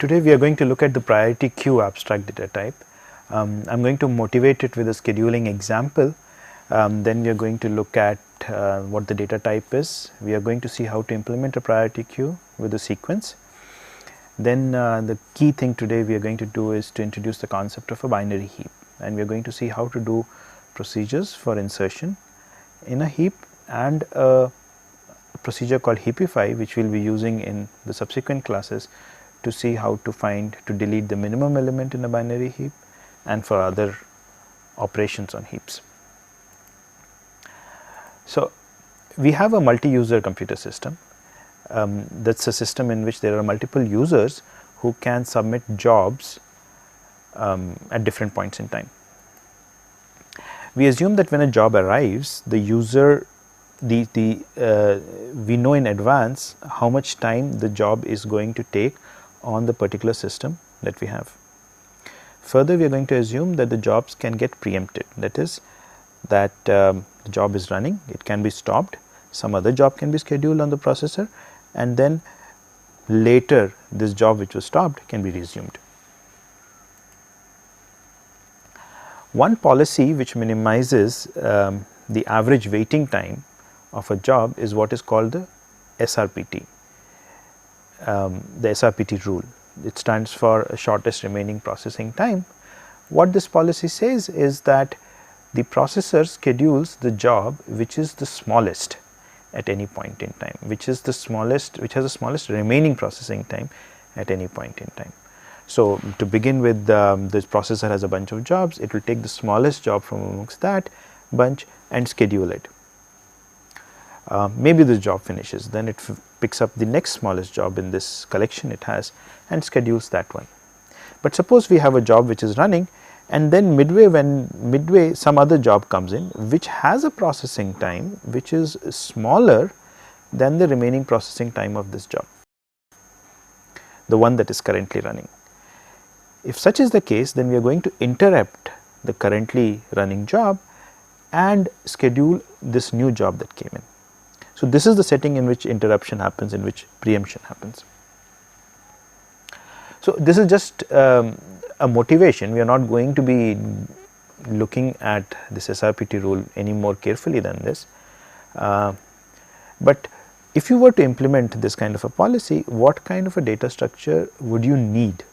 today we are going to look at the priority queue abstract data type. I'm going to motivate it with a scheduling example. Then we are going to look at what the data type is. We are going to see how to implement a priority queue with a sequence. Then the key thing today we are going to do is to introduce the concept of a binary heap, and we are going to see how to do procedures for insertion in a heap and a procedure called heapify, which we will be using in the subsequent classes to see how to delete the minimum element in a binary heap and for other operations on heaps. So, we have a multi-user computer system. That is a system in which there are multiple users who can submit jobs at different points in time. We assume that when a job arrives, the user we know in advance how much time the job is going to take on the particular system that we have. Further, we are going to assume that the jobs can get preempted, that is that the job is running, it can be stopped, some other job can be scheduled on the processor, and then later this job which was stopped can be resumed. One policy which minimizes the average waiting time of a job is what is called the SRPT, the SRPT rule. It stands for shortest remaining processing time. What this policy says is that the processor schedules the job which is the smallest at any point in time, which has the smallest remaining processing time at any point in time. So, to begin with, this processor has a bunch of jobs, it will take the smallest job from amongst that bunch and schedule it. Maybe this job finishes, then it picks up the next smallest job in this collection it has and schedules that one. But suppose we have a job which is running, and then midway some other job comes in which has a processing time which is smaller than the remaining processing time of this job, the one that is currently running. If such is the case, then we are going to interrupt the currently running job and schedule this new job that came in. So, this is the setting in which interruption happens, in which preemption happens. So, this is just a motivation. We are not going to be looking at this SRPT rule any more carefully than this, but if you were to implement this kind of a policy, what kind of a data structure would you need?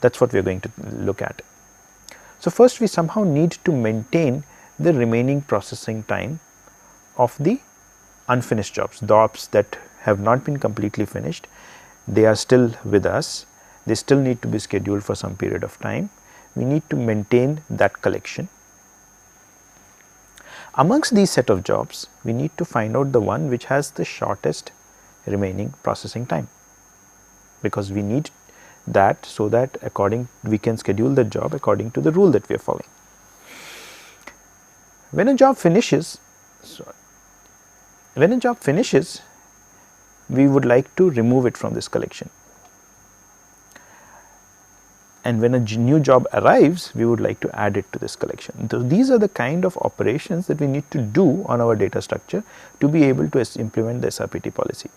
That is what we are going to look at. So, first we somehow need to maintain the remaining processing time of the unfinished jobs, the jobs that have not been completely finished. They are still with us, they still need to be scheduled for some period of time. We need to maintain that collection. Amongst these set of jobs, we need to find out the one which has the shortest remaining processing time, because we need that so that we can schedule the job according to the rule that we are following. When a job finishes, we would like to remove it from this collection, and when a new job arrives, we would like to add it to this collection. So, these are the kind of operations that we need to do on our data structure to be able to implement the SRPT policy.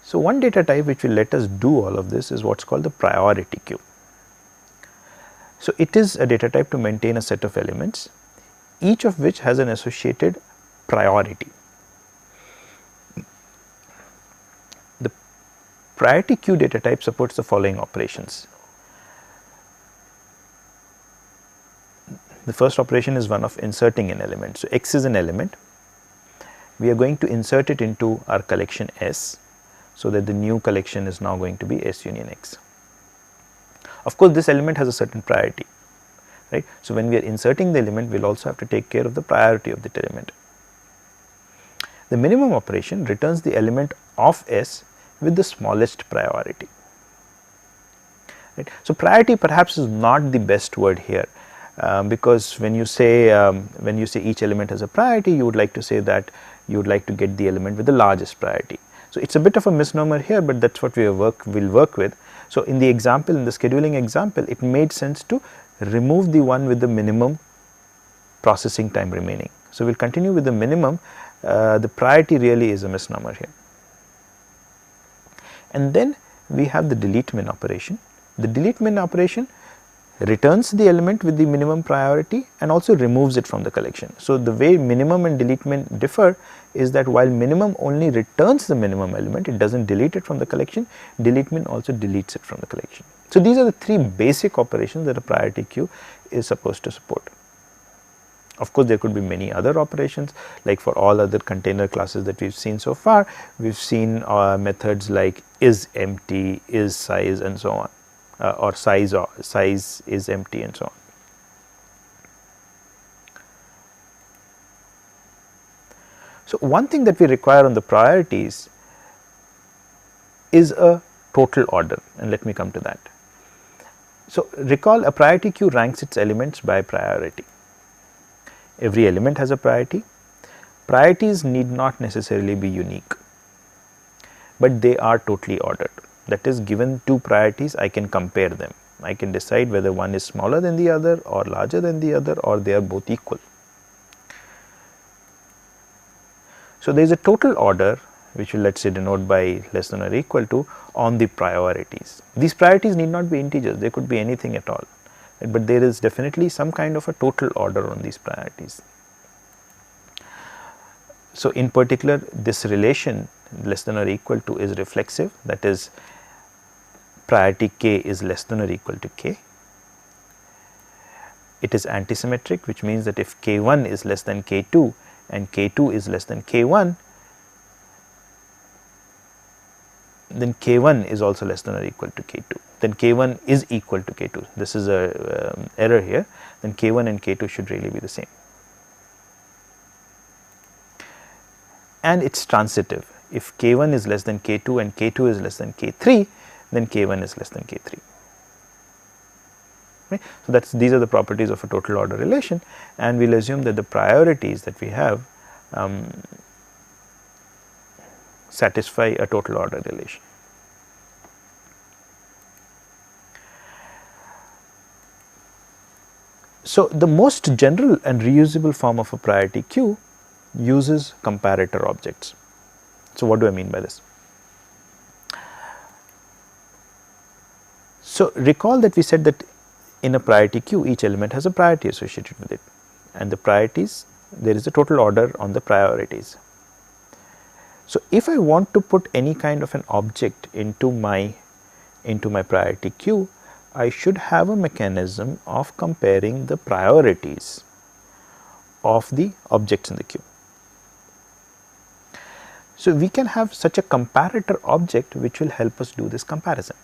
So, one data type which will let us do all of this is what is called the priority queue. So, it is a data type to maintain a set of elements, each of which has an associated priority. The priority queue data type supports the following operations. The first operation is one of inserting an element. So, X is an element, we are going to insert it into our collection S, so that the new collection is now going to be S union X. Of course, this element has a certain priority, right. So, when we are inserting the element, we will also have to take care of the priority of that element. The minimum operation returns the element of S with the smallest priority, right. So, priority perhaps is not the best word here, because when you say each element has a priority, you would like to say that you would like to get the element with the largest priority. So, it is a bit of a misnomer here, but that is what we will work with. So, in the example, in the scheduling example, it made sense to remove the one with the minimum processing time remaining. So, we will continue with the minimum, the priority really is a misnomer here. and then we have the delete min operation. The delete min operation returns the element with the minimum priority and also removes it from the collection. So, the way minimum and delete min differ is that while minimum only returns the minimum element, it does not delete it from the collection, delete min also deletes it from the collection. So, these are the three basic operations that a priority queue is supposed to support. Of course, there could be many other operations, like for all other container classes that we have seen so far. We have seen methods like is empty, is size, and so on, or size is empty, and so on. So, one thing that we require on the priorities is a total order, and let me come to that. So, recall a priority queue ranks its elements by priority. Every element has a priority. Priorities need not necessarily be unique, but they are totally ordered. That is, given two priorities, I can compare them. I can decide whether one is smaller than the other or larger than the other, or they are both equal. So, there is a total order which will, let us say, denote by less than or equal to on the priorities. These priorities need not be integers, they could be anything at all, but there is definitely some kind of a total order on these priorities. So, in particular, this relation less than or equal to is reflexive, that is, priority k is less than or equal to k. It is antisymmetric, which means that if k1 is less than k2 and k2 is less than k1, then k1 is also less than or equal to k2, then k1 is equal to k2. This is a error here, then k1 and k2 should really be the same. And it is transitive. If k1 is less than k2 and k2 is less than k3, then k1 is less than k3. Right? So, these are the properties of a total order relation, and we will assume that the priorities that we have satisfy a total order relation. So, the most general and reusable form of a priority queue uses comparator objects. So, what do I mean by this? So, recall that we said that in a priority queue each element has a priority associated with it, and the priorities, there is a total order on the priorities. So, if I want to put any kind of an object into my priority queue, I should have a mechanism of comparing the priorities of the objects in the queue. So, we can have such a comparator object which will help us do this comparison.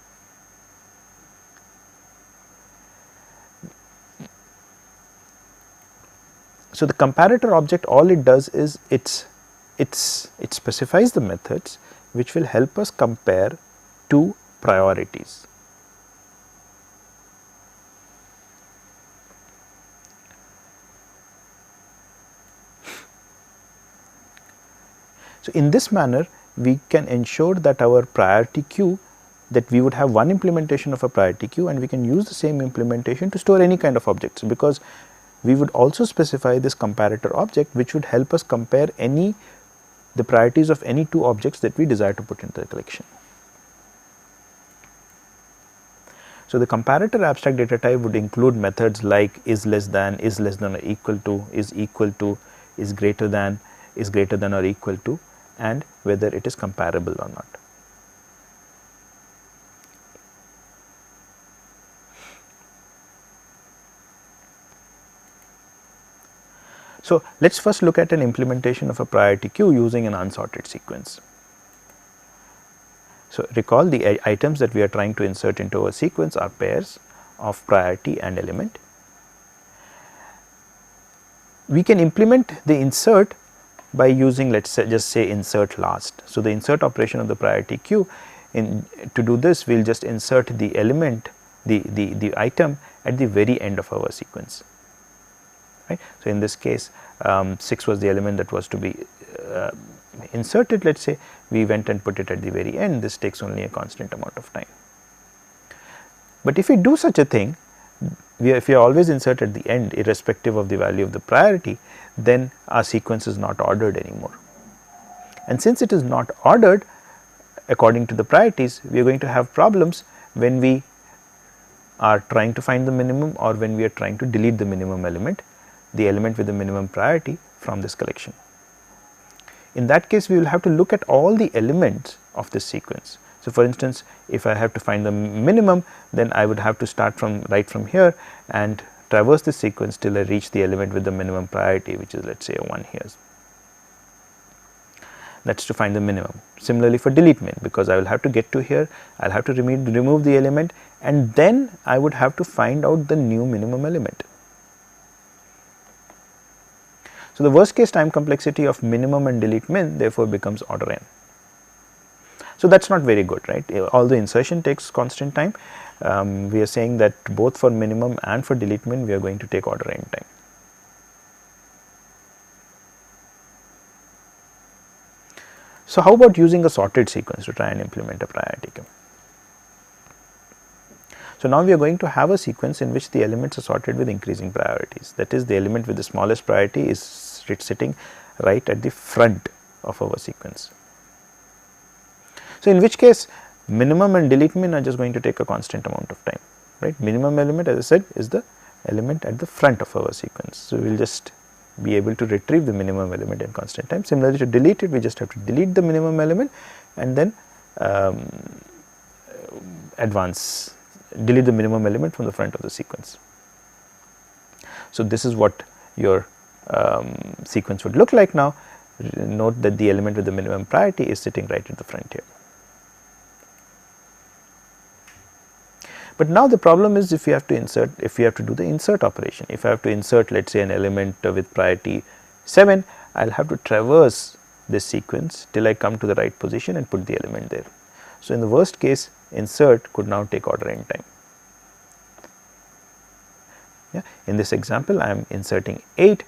So, the comparator object, all it does is it specifies the methods which will help us compare two priorities. So, in this manner we can ensure that our priority queue, that we would have one implementation of a priority queue and we can use the same implementation to store any kind of objects, because we would also specify this comparator object which would help us compare the priorities of any two objects that we desire to put into the collection. So, the comparator abstract data type would include methods like is less than or equal to, is greater than or equal to, and whether it is comparable or not. So, let us first look at an implementation of a priority queue using an unsorted sequence. So, recall the items that we are trying to insert into a sequence are pairs of priority and element. We can implement the insert by using, let us just say insert last. So, the insert operation of the priority queue, to do this we will just insert the element, the item at the very end of our sequence. Right. So, in this case 6 was the element that was to be inserted. Let us say we went and put it at the very end, this takes only a constant amount of time. But if we do such a thing, if we always insert at the end irrespective of the value of the priority, then our sequence is not ordered anymore. And since it is not ordered, according to the priorities, we are going to have problems when we are trying to find the minimum or when we are trying to delete the minimum element, the element with the minimum priority from this collection. In that case, we will have to look at all the elements of this sequence. So, for instance, if I have to find the minimum, then I would have to start from right from here and traverse this sequence till I reach the element with the minimum priority, which is, let us say, a 1 here. That is to find the minimum. Similarly, for delete min, because I will have to get to here, I will have to remove the element, and then I would have to find out the new minimum element. So, the worst case time complexity of minimum and delete min therefore becomes order n. So, that is not very good, right? Although insertion takes constant time, we are saying that both for minimum and for delete min we are going to take order n time. So, how about using a sorted sequence to try and implement a priority queue? So, now we are going to have a sequence in which the elements are sorted with increasing priorities, that is, the element with the smallest priority is sitting right at the front of our sequence. So, in which case minimum and delete min are just going to take a constant amount of time, right. Minimum element, as I said, is the element at the front of our sequence. So, we will just be able to retrieve the minimum element in constant time. Similarly, to delete it, we just have to delete the minimum element and then delete the minimum element from the front of the sequence. So, this is what your sequence would look like now. Note that the element with the minimum priority is sitting right at the front here. But now the problem is, if you have to do the insert operation, if I have to insert, let us say, an element with priority 7, I will have to traverse this sequence till I come to the right position and put the element there. So, in the worst case, insert could now take order n time. Yeah. In this example, I am inserting 8,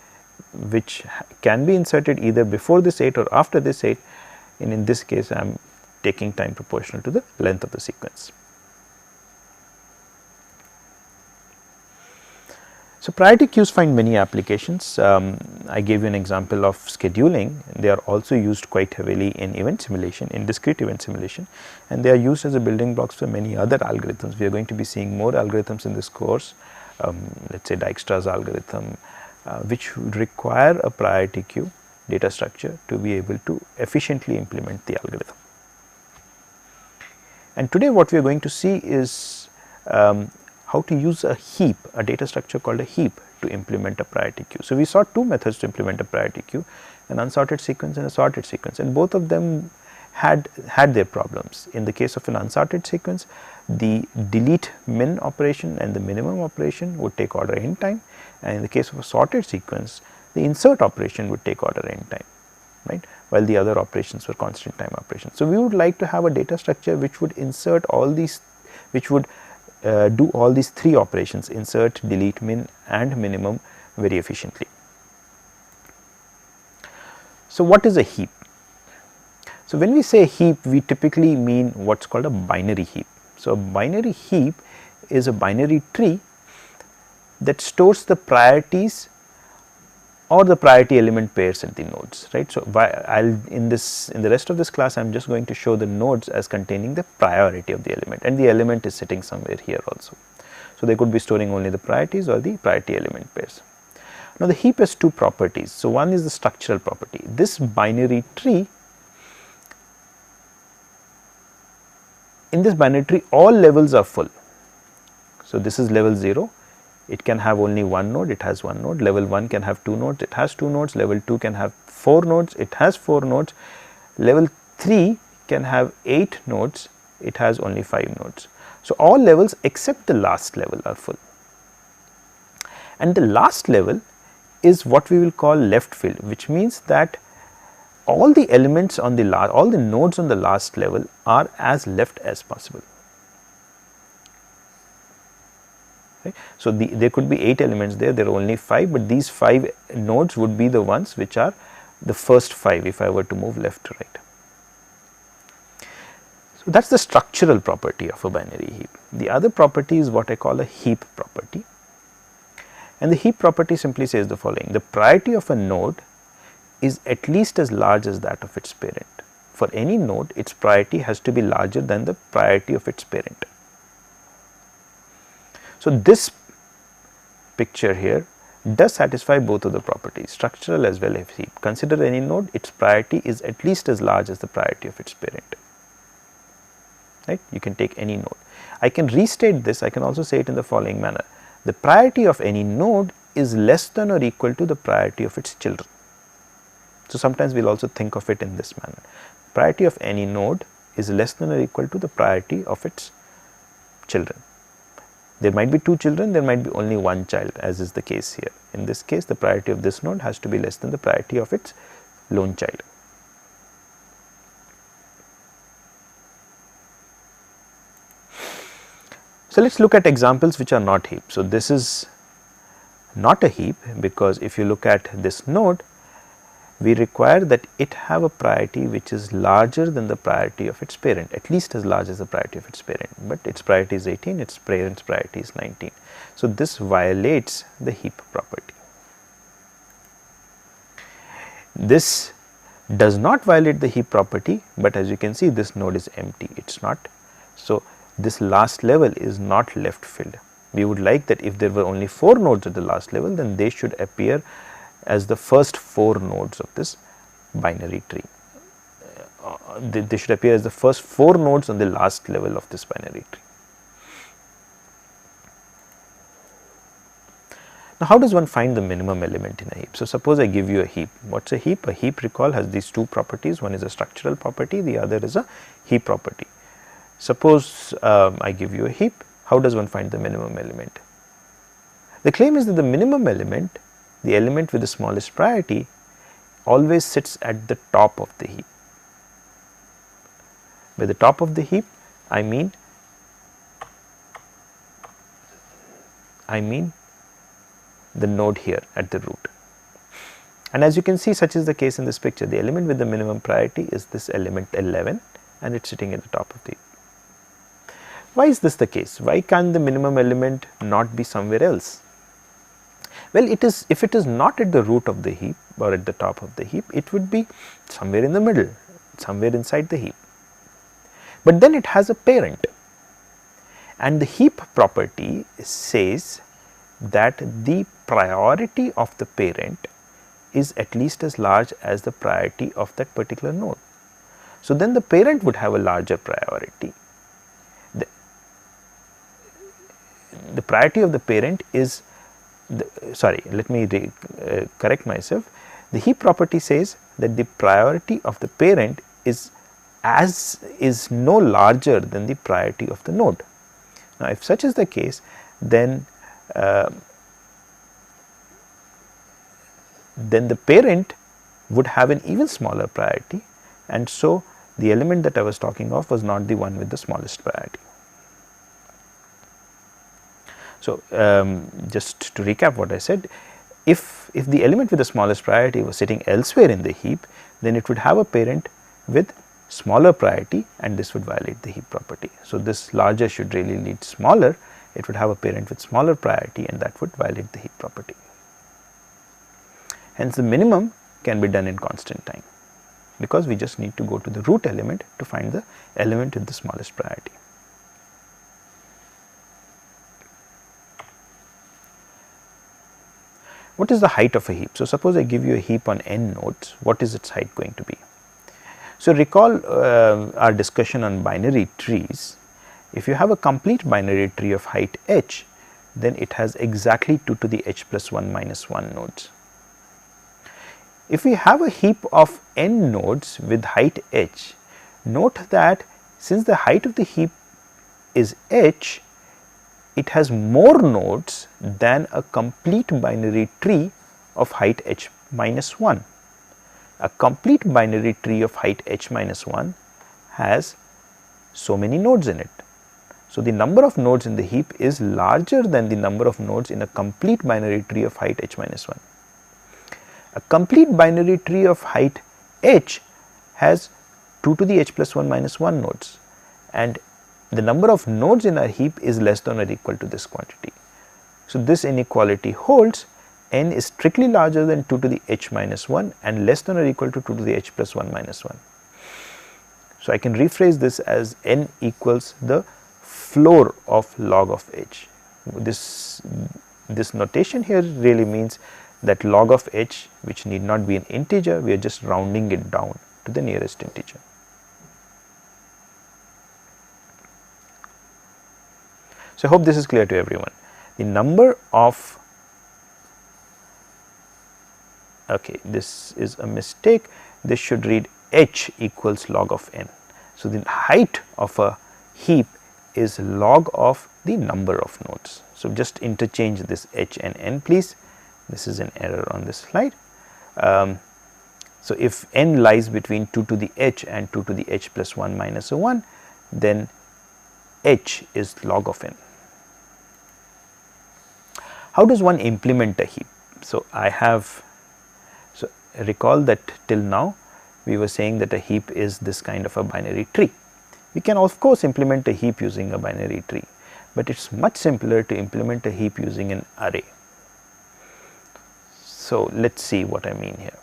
which can be inserted either before this 8 or after this 8, and in this case I am taking time proportional to the length of the sequence. So, priority queues find many applications. I gave you an example of scheduling. They are also used quite heavily in event simulation, in discrete event simulation, and they are used as a building blocks for many other algorithms. We are going to be seeing more algorithms in this course, let us say Dijkstra's algorithm, which would require a priority queue data structure to be able to efficiently implement the algorithm. And today what we are going to see is how to use a heap, a data structure called a heap, to implement a priority queue. So, we saw two methods to implement a priority queue, an unsorted sequence and a sorted sequence, and both of them had their problems. In the case of an unsorted sequence, the delete min operation and the minimum operation would take order n time, and in the case of a sorted sequence, the insert operation would take order n time, right, while the other operations were constant time operations. So, we would like to have a data structure which would insert all these, which would do all these three operations, insert, delete min and minimum, very efficiently. So, what is a heap? So, when we say heap, we typically mean what is called a binary heap. So, a binary heap is a binary tree that stores the priorities or the priority element pairs at the nodes, right. So, in the rest of this class I am just going to show the nodes as containing the priority of the element, and the element is sitting somewhere here also. So, they could be storing only the priorities or the priority element pairs. Now, the heap has two properties. So, one is the structural property. This binary tree, in this binary tree all levels are full. So, this is level 0. It can have only one node, it has one node. Level 1 can have 2 nodes, it has 2 nodes. Level 2 can have 4 nodes, it has 4 nodes. Level 3 can have 8 nodes, it has only 5 nodes. So, all levels except the last level are full, and the last level is what we will call left filled, which means that all the elements on the all the nodes on the last level are as left as possible. So, there could be 8 elements there are only 5, but these 5 nodes would be the ones which are the first 5 if I were to move left to right. So, that is the structural property of a binary heap. The other property is what I call a heap property, and the heap property simply says the following: the priority of a node is at least as large as that of its parent. for any node, its priority has to be larger than the priority of its parent. So, this picture here does satisfy both of the properties, structural as well as heap. Consider any node, its priority is at least as large as the priority of its parent, right. You can take any node. I can restate this, I can also say it in the following manner: the priority of any node is less than or equal to the priority of its children. So, sometimes we will also think of it in this manner: priority of any node is less than or equal to the priority of its children. There might be two children, there might be only one child, as is the case here. In this case, the priority of this node has to be less than the priority of its lone child. So, let us look at examples which are not heap. So, this is not a heap, because if you look at this node, we require that it have a priority which is larger than the priority of its parent, at least as large as the priority of its parent, but its priority is 18, its parent's priority is 19. So, this violates the heap property. This does not violate the heap property, but as you can see, this node is empty, it is not. So, this last level is not left filled. We would like that if there were only 4 nodes at the last level, then they should appear as the first 4 nodes of this binary tree. They should appear as the first 4 nodes on the last level of this binary tree. Now, how does one find the minimum element in a heap? So, suppose I give you a heap. What is a heap? A heap, recall, has these 2 properties. One is a structural property, the other is a heap property. Suppose I give you a heap. How does one find the minimum element? The claim is that the minimum element, the element with the smallest priority, always sits at the top of the heap. By the top of the heap, I mean the node here at the root. And as you can see, such is the case in this picture. The element with the minimum priority is this element 11, and it is sitting at the top of the heap. Why is this the case? Why can't the minimum element not be somewhere else? Well, it is, if it is not at the root of the heap or at the top of the heap, it would be somewhere in the middle, somewhere inside the heap. But then it has a parent, and the heap property says that the priority of the parent is at least as large as the priority of that particular node. So, then the parent would have a larger priority. The priority of the parent is, let me correct myself. The heap property says that the priority of the parent is no larger than the priority of the node. Now, if such is the case, then the parent would have an even smaller priority, and so the element that I was talking of was not the one with the smallest priority. So, just to recap what I said, if the element with the smallest priority was sitting elsewhere in the heap, then it would have a parent with smaller priority, and this would violate the heap property. So, this larger should really lead smaller, it would have a parent with smaller priority, and that would violate the heap property. Hence, the minimum can be done in constant time, because we just need to go to the root element to find the element with the smallest priority. What is the height of a heap? So, suppose I give you a heap on n nodes, what is its height going to be? So, recall our discussion on binary trees. If you have a complete binary tree of height h, then it has exactly 2 to the h plus 1 minus 1 nodes. If we have a heap of n nodes with height h, note that since the height of the heap is h, it has more nodes than a complete binary tree of height h minus 1. A complete binary tree of height h minus 1 has so many nodes in it. So, the number of nodes in the heap is larger than the number of nodes in a complete binary tree of height h minus 1. A complete binary tree of height h has 2 to the h plus 1 minus 1 nodes, and the number of nodes in our heap is less than or equal to this quantity. So, this inequality holds. N is strictly larger than 2 to the h minus 1 and less than or equal to 2 to the h plus 1 minus 1. So, I can rephrase this as n equals the floor of log of h. This notation here really means that log of h, which need not be an integer, we are just rounding it down to the nearest integer. So, I hope this is clear to everyone. The number of, okay, this is a mistake, this should read h equals log of n. So, the height of a heap is log of the number of nodes. So, just interchange this h and n please, this is an error on this slide. So, if n lies between 2 to the h and 2 to the h plus 1 minus a 1, then h is log of n. How does one implement a heap? So, recall that till now we were saying that a heap is this kind of a binary tree. We can of course implement a heap using a binary tree, but it is much simpler to implement a heap using an array. So, let us see what I mean here.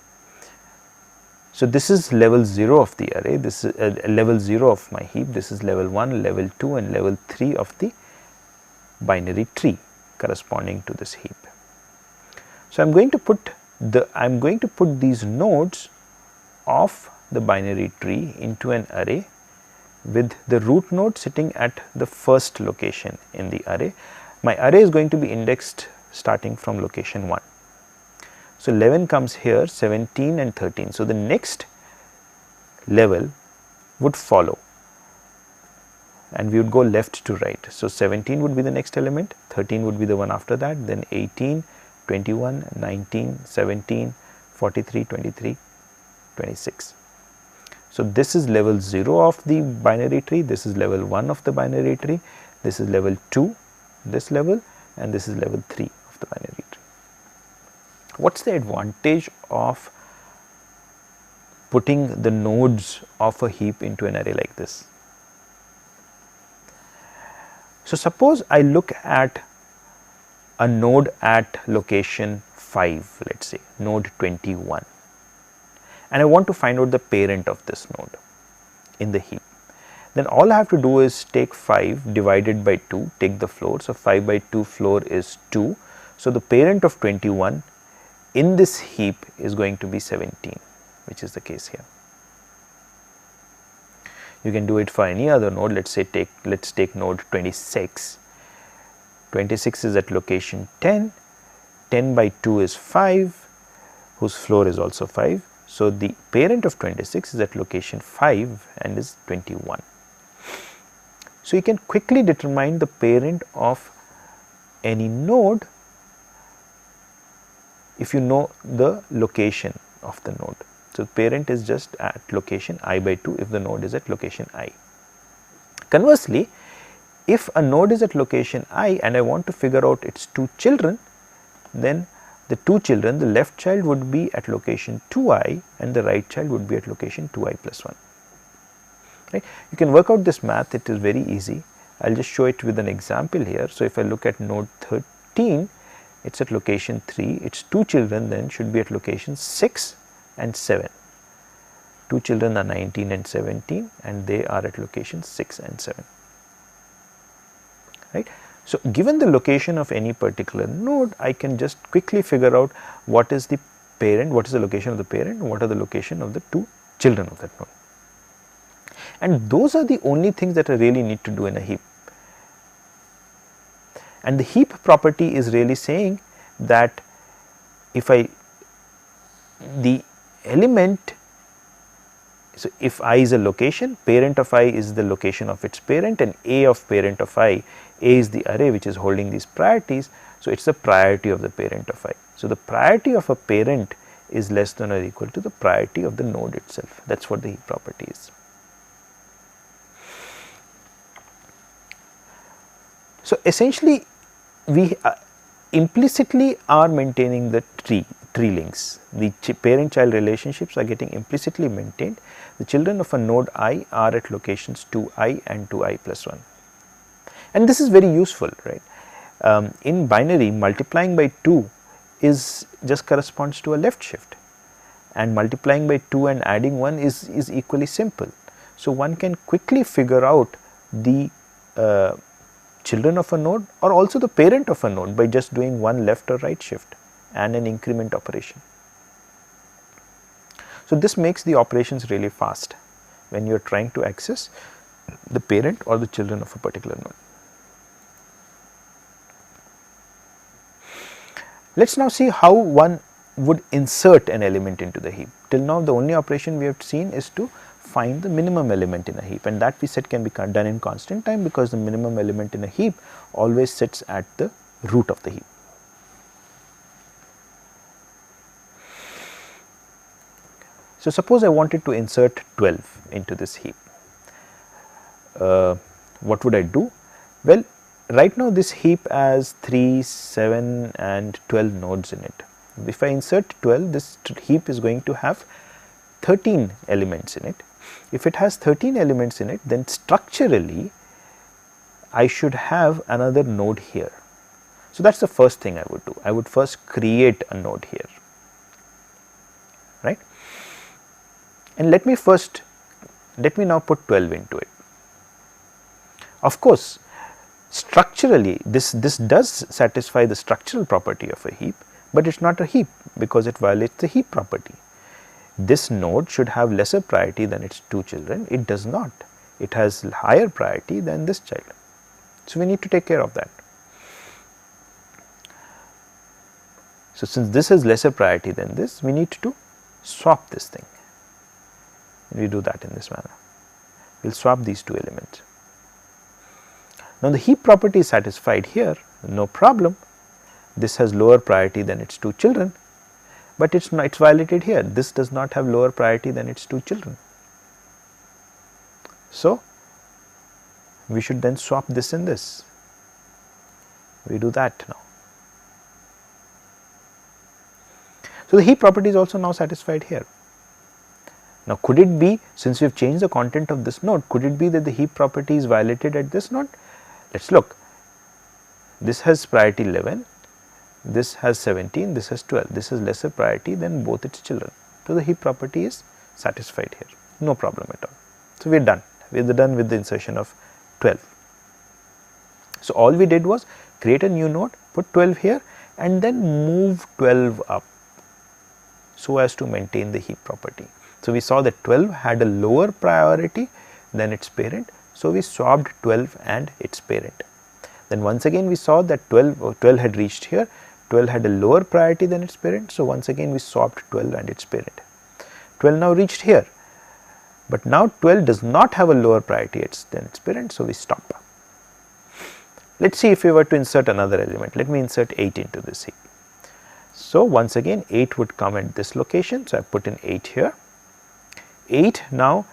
So, this is level 0 of the array, this is level 0 of my heap, this is level 1, level 2 and level 3 of the binary tree corresponding to this heap. So, I am going to put these nodes of the binary tree into an array with the root node sitting at the first location in the array. My array is going to be indexed starting from location 1. So, 11 comes here, 17 and 13. So, the next level would follow and we would go left to right. So, 17 would be the next element, 13 would be the one after that, then 18, 21, 19, 17, 43, 23, 26. So, this is level 0 of the binary tree, this is level 1 of the binary tree, this is level 2, this level, and this is level 3 of the binary tree. What is the advantage of putting the nodes of a heap into an array like this? So, suppose I look at a node at location 5, let us say node 21, and I want to find out the parent of this node in the heap. Then all I have to do is take 5 divided by 2, take the floor. So, 5 by 2 floor is 2. So, the parent of 21 in this heap is going to be 17, which is the case here. You can do it for any other node. Let us take node 26. 26 is at location 10, 10 by 2 is 5, whose floor is also 5. So, the parent of 26 is at location 5 and is 21. So, you can quickly determine the parent of any node if you know the location of the node. So, parent is just at location I by 2 if the node is at location I. Conversely, if a node is at location I and I want to figure out its 2 children, then the 2 children, the left child would be at location 2i and the right child would be at location 2i plus 1. Right? You can work out this math, it is very easy. I will just show it with an example here. So, if I look at node 13, it is at location 3, its 2 children then should be at location 6 and 7. 2 children are 19 and 17 and they are at location 6 and 7. Right. So, given the location of any particular node, I can just quickly figure out what is the parent, what is the location of the parent, what are the location of the 2 children of that node. And those are the only things that I really need to do in a heap. And the heap property is really saying that if the element, so if I is a location, parent of I is the location of its parent and A of parent of I, A is the array which is holding these priorities. So, it is the priority of the parent of I. So, the priority of a parent is less than or equal to the priority of the node itself. That is what the heap property is. So, essentially we implicitly are maintaining the tree links. The parent child relationships are getting implicitly maintained. The children of a node I are at locations 2i and 2i plus 1. And this is very useful, right. In binary, multiplying by 2 is just corresponds to a left shift, and multiplying by 2 and adding 1 is equally simple. So, one can quickly figure out the children of a node or also the parent of a node by just doing one left or right shift and an increment operation. So, this makes the operations really fast when you are trying to access the parent or the children of a particular node. Let us now see how one would insert an element into the heap. Till now the only operation we have seen is to find the minimum element in a heap, and that we said can be done in constant time because the minimum element in a heap always sits at the root of the heap. So, suppose I wanted to insert 12 into this heap. What would I do? Well, right now this heap has 3, 7 and 12 nodes in it. If I insert 12, this heap is going to have 13 elements in it. If it has 13 elements in it, then structurally I should have another node here. So, that is the first thing I would do. I would first create a node here, right, and let me now put 12 into it. Of course, structurally this does satisfy the structural property of a heap, but it is not a heap because it violates the heap property. This node should have lesser priority than its 2 children. It does not. It has higher priority than this child. So, we need to take care of that. So, since this has lesser priority than this, we need to swap this thing. We do that in this manner. We will swap these 2 elements. Now, the heap property is satisfied here, no problem. This has lower priority than its 2 children, but it is violated here. This does not have lower priority than its 2 children. So, we should then swap this in this. We do that now. So, the heap property is also now satisfied here. Now, could it be, since we have changed the content of this node, could it be that the heap property is violated at this node? Let us look. This has priority 11, this has 17, this has 12, this has lesser priority than both its children. So, the heap property is satisfied here, no problem at all. So, we are done, we are done with the insertion of 12. So, all we did was create a new node, put 12 here and then move 12 up so as to maintain the heap property. So, we saw that 12 had a lower priority than its parent. So, we swapped 12 and its parent. Then once again we saw that 12 had reached here, 12 had a lower priority than its parent. So, once again we swapped 12 and its parent. 12 now reached here, but now 12 does not have a lower priority than its parent. So, we stop. Let us see if we were to insert another element. Let me insert 8 into this heap. So, once again 8 would come at this location. So, I put in 8 here. 8 now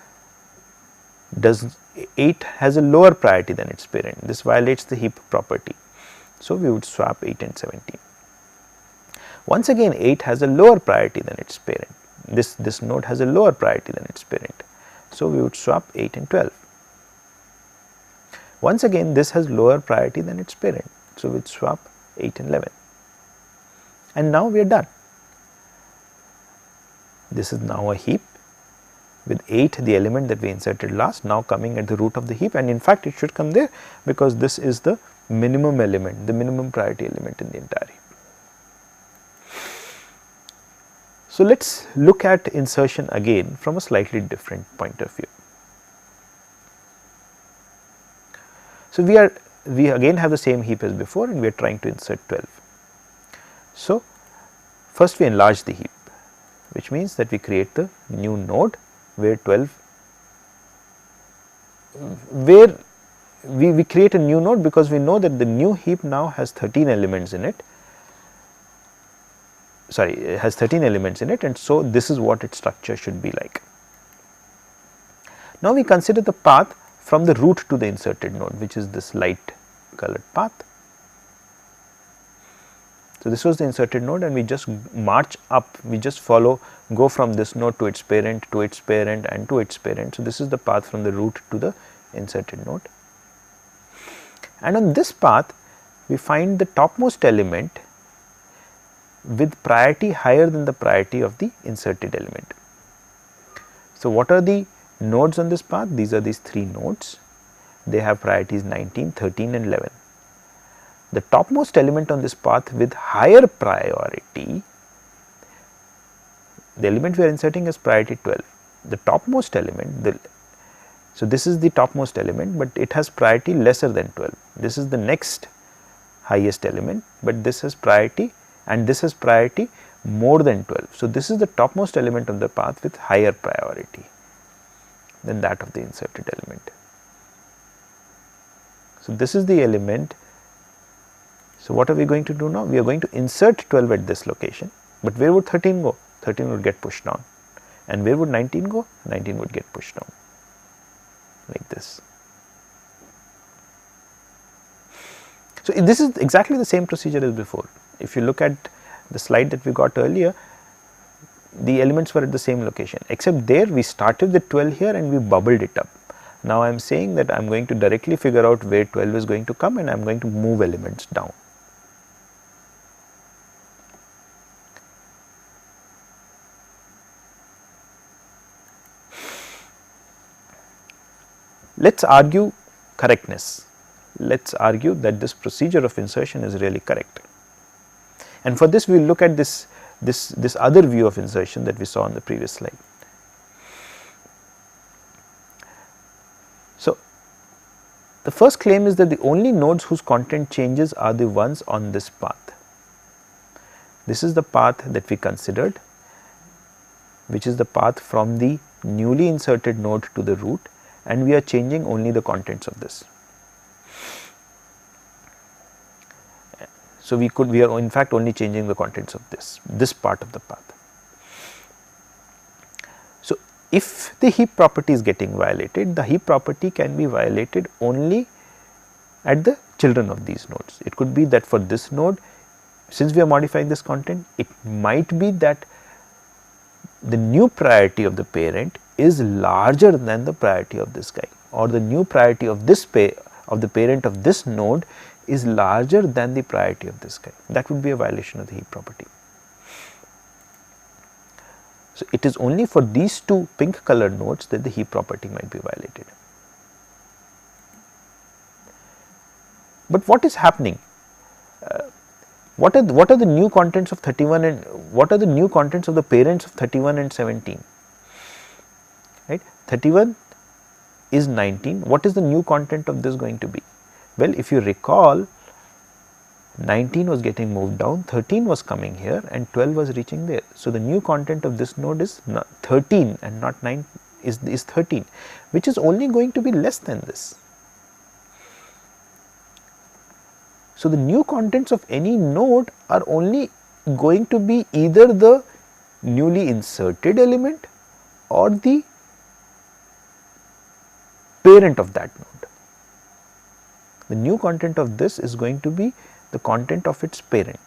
8 has a lower priority than its parent. This violates the heap property. So, we would swap 8 and 17. Once again 8 has a lower priority than its parent. This node has a lower priority than its parent. So, we would swap 8 and 12. Once again this has lower priority than its parent. So, we would swap 8 and 11. And now we are done. This is now a heap with 8, the element that we inserted last, now coming at the root of the heap, and in fact it should come there because this is the minimum element, the minimum priority element in the entire heap. So, let us look at insertion again from a slightly different point of view. So, we again have the same heap as before and we are trying to insert 12. So, first we enlarge the heap, which means that we create the new node where 12, where we create a new node because we know that the new heap now has 13 elements in it, and so this is what its structure should be like. Now, we consider the path from the root to the inserted node, which is this light colored path. So, this was the inserted node and we just march up, we just go from this node to its parent, to its parent and to its parent. So, this is the path from the root to the inserted node, and on this path we find the topmost element with priority higher than the priority of the inserted element. So, what are the nodes on this path, these are these 3 nodes, they have priorities 19, 13 and 11. The topmost element on this path with higher priority, the element we are inserting is priority 12. The topmost element, so this is the topmost element, but it has priority lesser than 12. This is the next highest element, but this has priority and this has priority more than 12. So, this is the topmost element of the path with higher priority than that of the inserted element. So, this is the element. So, what are we going to do now? We are going to insert 12 at this location, but where would 13 go? 13 would get pushed down, and where would 19 go? 19 would get pushed down like this. So, this is exactly the same procedure as before. If you look at the slide that we got earlier, the elements were at the same location, except there we started with 12 here and we bubbled it up. Now, I am saying that I am going to directly figure out where 12 is going to come and I am going to move elements down. Let us argue correctness. Let us argue that this procedure of insertion is really correct. And for this we will look at this other view of insertion that we saw on the previous slide. So, the first claim is that the only nodes whose content changes are the ones on this path. This is the path that we considered, which is the path from the newly inserted node to the root, and we are changing only the contents of this. So, we are in fact only changing the contents of this part of the path. So, if the heap property is getting violated, the heap property can be violated only at the children of these nodes. It could be that for this node, since we are modifying this content, it might be that the new priority of the parent is larger than the priority of this guy, or the new priority of this of the parent of this node is larger than the priority of this guy. That would be a violation of the heap property. So, it is only for these 2 pink colored nodes that the heap property might be violated. But what is happening? What are the new contents of 31 and what are the new contents of the parents of 31 and 17? Right? 31 is 19. What is the new content of this going to be? Well, if you recall, 19 was getting moved down, 13 was coming here and 12 was reaching there. So, the new content of this node is 13 and not 9 is 13, which is only going to be less than this. So, the new contents of any node are only going to be either the newly inserted element or the parent of that node. The new content of this is going to be the content of its parent,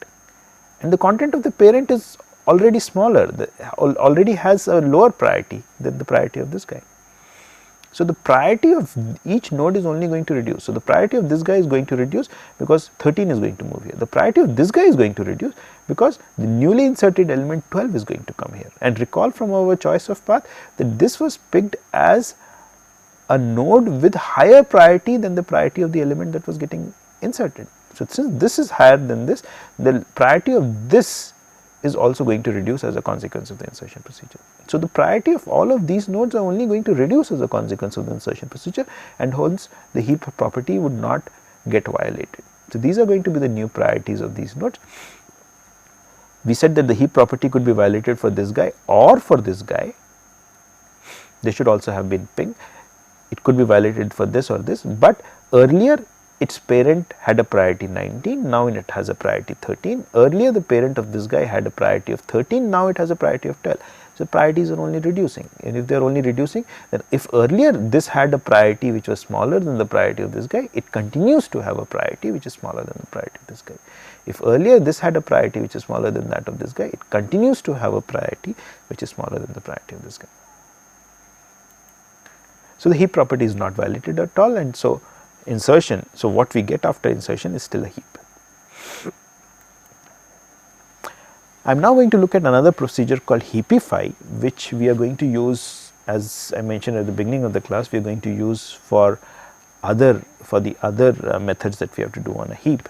and the content of the parent is already smaller, already has a lower priority than the priority of this guy. So, the priority of each node is only going to reduce. So, the priority of this guy is going to reduce because 13 is going to move here. The priority of this guy is going to reduce because the newly inserted element 12 is going to come here. And recall from our choice of path that this was picked as a node with higher priority than the priority of the element that was getting inserted. So, since this is higher than this, the priority of this is also going to reduce as a consequence of the insertion procedure. So, the priority of all of these nodes are only going to reduce as a consequence of the insertion procedure, and hence the heap property would not get violated. So, these are going to be the new priorities of these nodes. We said that the heap property could be violated for this guy or for this guy. They should also have been pink. It could be violated for this or this, but earlier its parent had a priority 19, now it has a priority 13. Earlier the parent of this guy had a priority of 13, now it has a priority of 12. So, priorities are only reducing, and if they are only reducing, then if earlier this had a priority which was smaller than the priority of this guy, it continues to have a priority which is smaller than the priority of this guy. If earlier this had a priority which is smaller than that of this guy, it continues to have a priority which is smaller than the priority of this guy. So, the heap property is not violated at all, and so insertion, so what we get after insertion is still a heap. I am now going to look at another procedure called heapify, which we are going to use as I mentioned at the beginning of the class, we are going to use for the other methods that we have to do on a heap.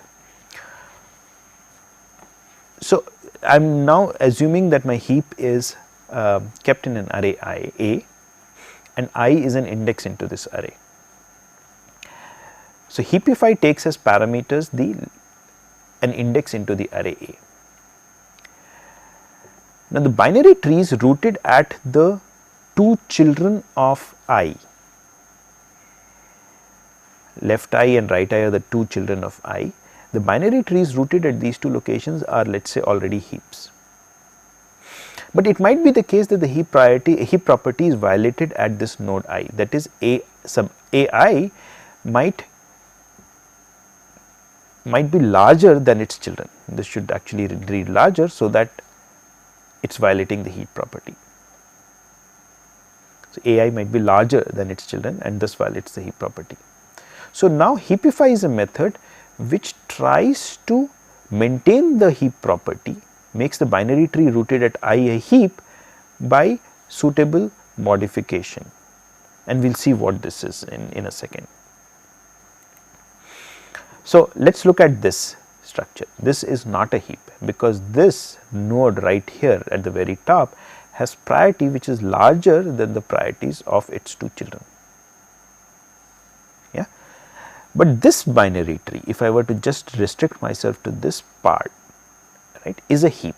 So, I am now assuming that my heap is kept in an array A, and I is an index into this array. So, heapify takes as parameters an index into the array A. Now, the binary tree is rooted at the two children of I. Left I and right I are the two children of I. The binary trees rooted at these two locations are, let us say, already heaps. But it might be the case that the heap property is violated at this node I, that is A sub AI might be larger than its children. This should actually read larger, so that it is violating the heap property. So, AI might be larger than its children and thus violates the heap property. So, now heapify is a method which tries to maintain the heap property, makes the binary tree rooted at I a heap by suitable modification, and we will see what this is in a second. So, let us look at this structure. This is not a heap, because this node right here at the very top has priority which is larger than the priorities of its two children. Yeah. But this binary tree, if I were to just restrict myself to this part, right, is a heap.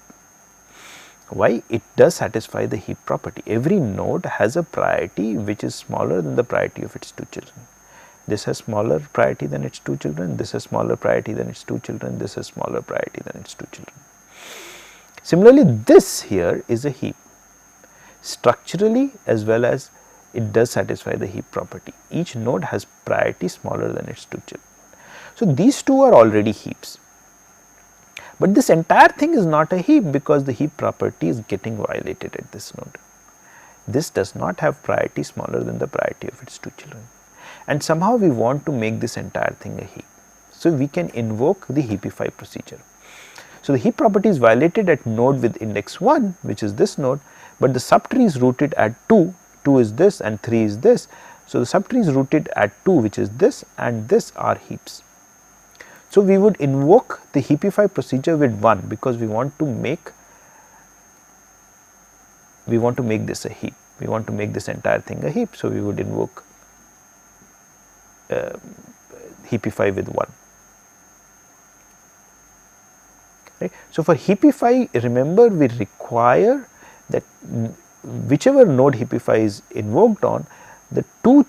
Why? It does satisfy the heap property. Every node has a priority which is smaller than the priority of its two children. This has smaller priority than its two children, this has smaller priority than its two children, this has smaller priority than its two children. Similarly, this here is a heap. Structurally as well as it does satisfy the heap property. Each node has priority smaller than its two children. So, these two are already heaps, but this entire thing is not a heap because the heap property is getting violated at this node. This does not have priority smaller than the priority of its two children, and somehow we want to make this entire thing a heap. So, we can invoke the heapify procedure. So, the heap property is violated at node with index 1, which is this node, but the subtree is rooted at 2, 2 is this and 3 is this. So, the subtree is rooted at 2, which is this, and this are heaps. So, we would invoke the heapify procedure with 1 because we want to make this a heap, we want to make this entire thing a heap. So, we would invoke heapify with 1. Right. So, for heapify, remember, we require that whichever node heapify is invoked on, the two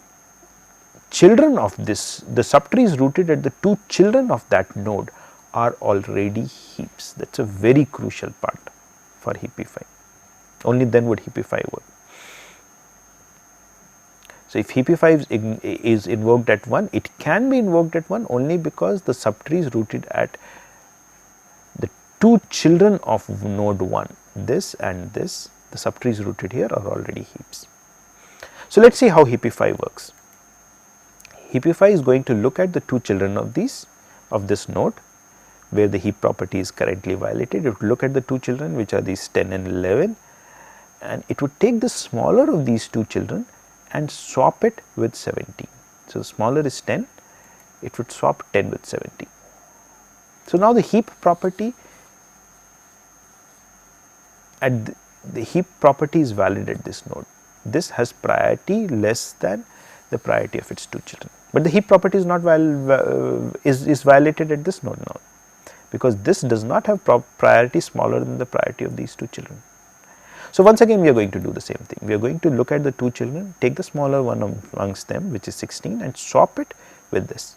children of this, the subtree is rooted at the two children of that node are already heaps. That is a very crucial part for heapify. Only then would heapify work. So, if heapify is invoked at 1, it can be invoked at 1 only because the subtree is rooted at the two children of node 1, this and this, the subtrees rooted here are already heaps. So, let us see how heapify works. Heapify is going to look at the two children of this node where the heap property is currently violated. It would look at the two children which are these 10 and 11, and it would take the smaller of these two children and swap it with 17. So, the smaller is 10, it would swap 10 with 17. So, now the heap property the heap property is valid at this node. This has priority less than the priority of its two children, but the heap property is not is violated at this node now, because this does not have priority smaller than the priority of these two children. So, once again we are going to do the same thing. We are going to look at the two children, take the smaller one amongst them, which is 16, and swap it with this.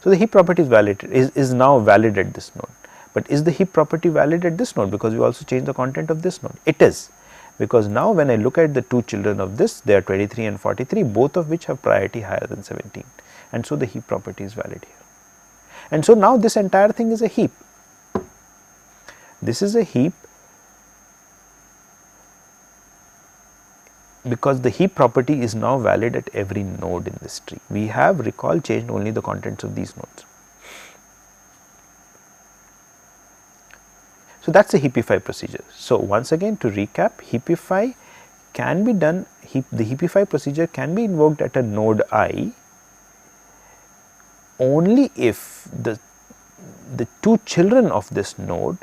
So, the heap property is now valid at this node, but is the heap property valid at this node, because we also change the content of this node? It is, because now when I look at the two children of this, they are 23 and 43, both of which have priority higher than 17, and so the heap property is valid here. And so, now this entire thing is a heap. This is a heap because the heap property is now valid at every node in this tree. We have, recall, changed only the contents of these nodes. So, that is a heapify procedure. So, once again to recap, heapify can be done, the heapify procedure can be invoked at a node I only if the two children of this node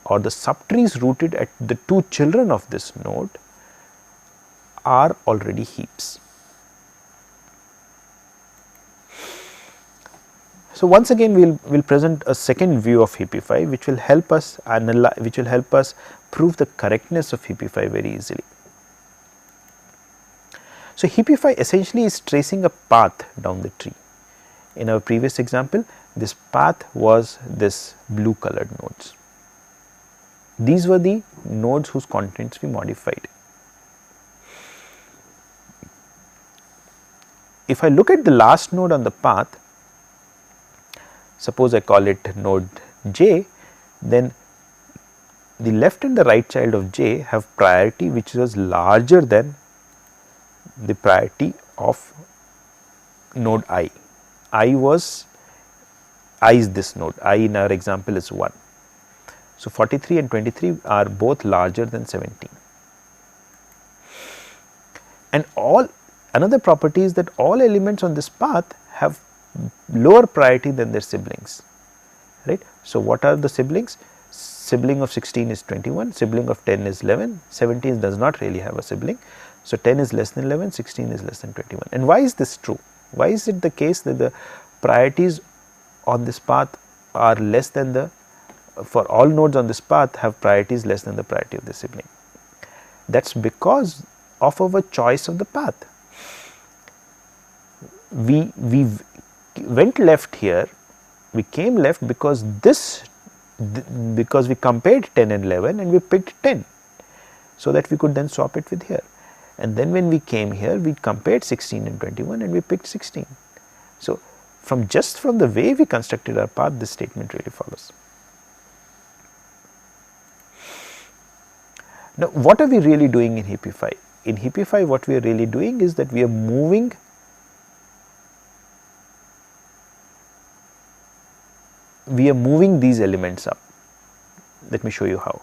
or the subtrees rooted at the two children of this node are already heaps. So, once again we will present a second view of heapify which will help us prove the correctness of heapify very easily. So, heapify essentially is tracing a path down the tree. In our previous example, this path was this blue colored nodes. These were the nodes whose contents we modified. If I look at the last node on the path, suppose I call it node j, then the left and the right child of j have priority which was larger than the priority of node I. I is this node, I in our example is 1. So, 43 and 23 are both larger than 17. And another property is that all elements on this path have lower priority than their siblings, right. So, what are the siblings? Sibling of 16 is 21, sibling of 10 is 11, 17 does not really have a sibling. So, 10 is less than 11, 16 is less than 21. And why is this true? Why is it the case that the priorities on this path are less than for all nodes on this path have priorities less than the priority of the sibling? That is because of our choice of the path. We went left here, we came left because because we compared 10 and 11 and we picked 10, so that we could then swap it with here. And then when we came here, we compared 16 and 21 and we picked 16. So, just from the way we constructed our path, this statement really follows. Now, what are we really doing in heapify? In heapify, what we are really doing is that we are moving these elements up. Let me show you how.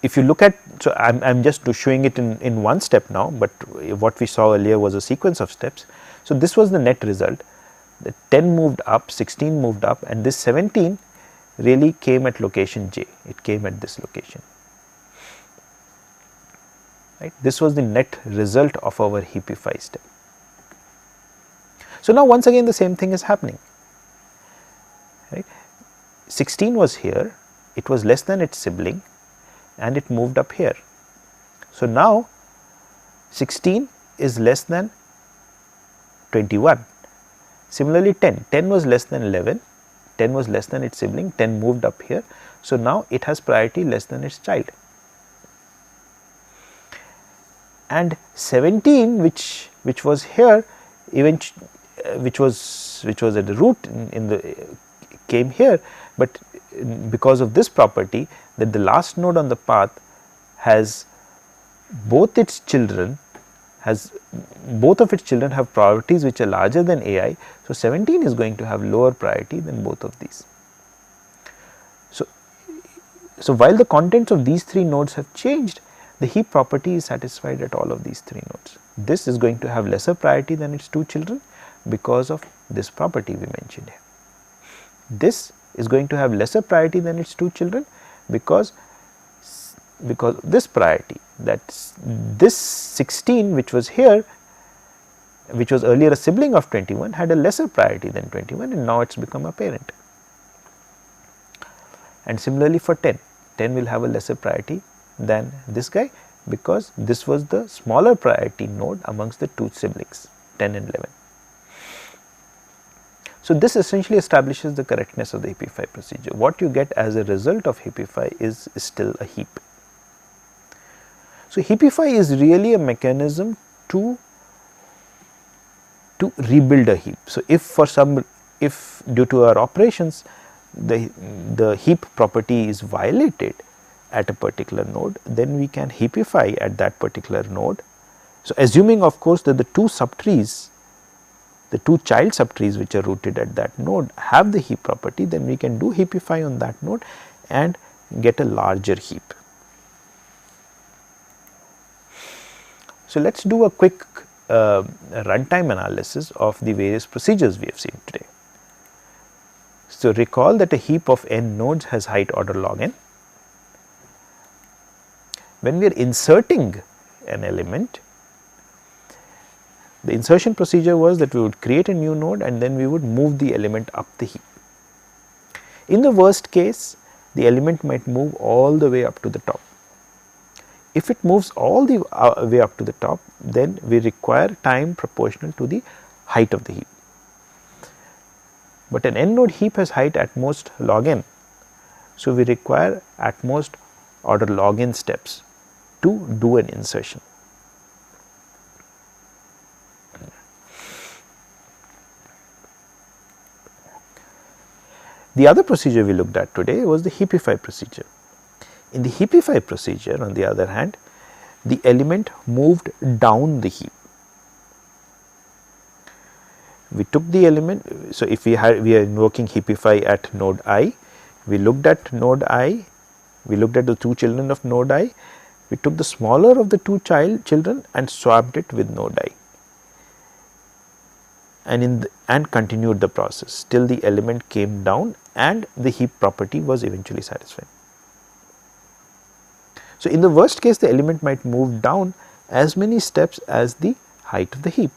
If you look at, so I am just showing it in one step now, but what we saw earlier was a sequence of steps. So, this was the net result, the 10 moved up, 16 moved up, and this 17 really came at location j, it came at this location, right. This was the net result of our heapify step. So, now once again the same thing is happening, right. 16 was here, it was less than its sibling and it moved up here. So, now 16 is less than 21. Similarly, 10 was less than 11, 10 was less than its sibling, 10 moved up here. So, now it has priority less than its child. And 17 which was here, which was at the root came here, but because of this property that the last node on the path has both of its children have priorities which are larger than ai. So, 17 is going to have lower priority than both of these. So, while the contents of these three nodes have changed, the heap property is satisfied at all of these three nodes. This is going to have lesser priority than its two children because of this property we mentioned here. This is going to have lesser priority than its two children because this priority, that this 16 which was here, which was earlier a sibling of 21, had a lesser priority than 21 and now it has become a parent. And similarly for 10 will have a lesser priority than this guy because this was the smaller priority node amongst the two siblings 10 and 11. So, this essentially establishes the correctness of the heapify procedure. What you get as a result of heapify is still a heap. So, heapify is really a mechanism to rebuild a heap. So, if due to our operations the heap property is violated at a particular node, then we can heapify at that particular node. So, assuming of course that the two subtrees the two child subtrees which are rooted at that node have the heap property, then we can do heapify on that node and get a larger heap. So, let us do a quick runtime analysis of the various procedures we have seen today. So, recall that a heap of n nodes has height order log n. When we are inserting an element, the insertion procedure was that we would create a new node and then we would move the element up the heap. In the worst case, the element might move all the way up to the top. If it moves all the way up to the top, then we require time proportional to the height of the heap. But an n node heap has height at most log n. So, we require at most order log n steps to do an insertion. The other procedure we looked at today was the heapify procedure. In the heapify procedure, on the other hand, the element moved down the heap. We took the element, so if we are invoking heapify at node I, we looked at node I, we looked at the two children of node I, we took the smaller of the two children and swapped it with node I, and continued the process till the element came down and the heap property was eventually satisfied. So, in the worst case, the element might move down as many steps as the height of the heap,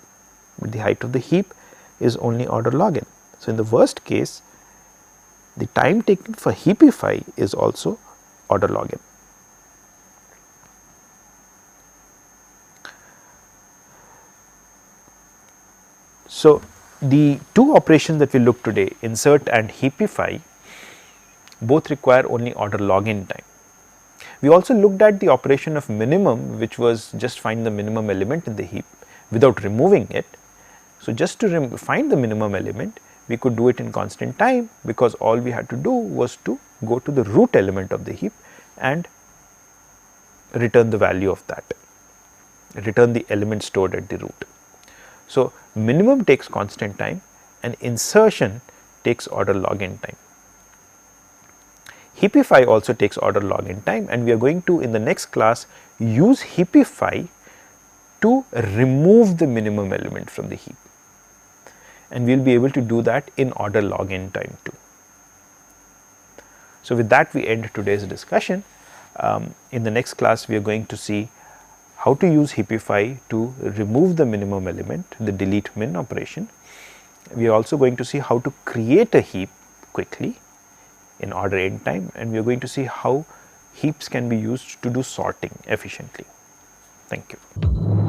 but the height of the heap is only order log n. So, in the worst case, the time taken for heapify is also order log n. So, the two operations that we looked today, insert and heapify, both require only order log n time. We also looked at the operation of minimum, which was just find the minimum element in the heap without removing it. So, just to find the minimum element, we could do it in constant time, because all we had to do was to go to the root element of the heap and return the value of that, return the element stored at the root. So, minimum takes constant time and insertion takes order log n time. Heapify also takes order log n time, and we are going to, in the next class, use heapify to remove the minimum element from the heap, and we will be able to do that in order log n time too. So, with that we end today's discussion. In the next class we are going to see how to use heapify to remove the minimum element, the delete min operation. We are also going to see how to create a heap quickly in order n time, and we are going to see how heaps can be used to do sorting efficiently. Thank you.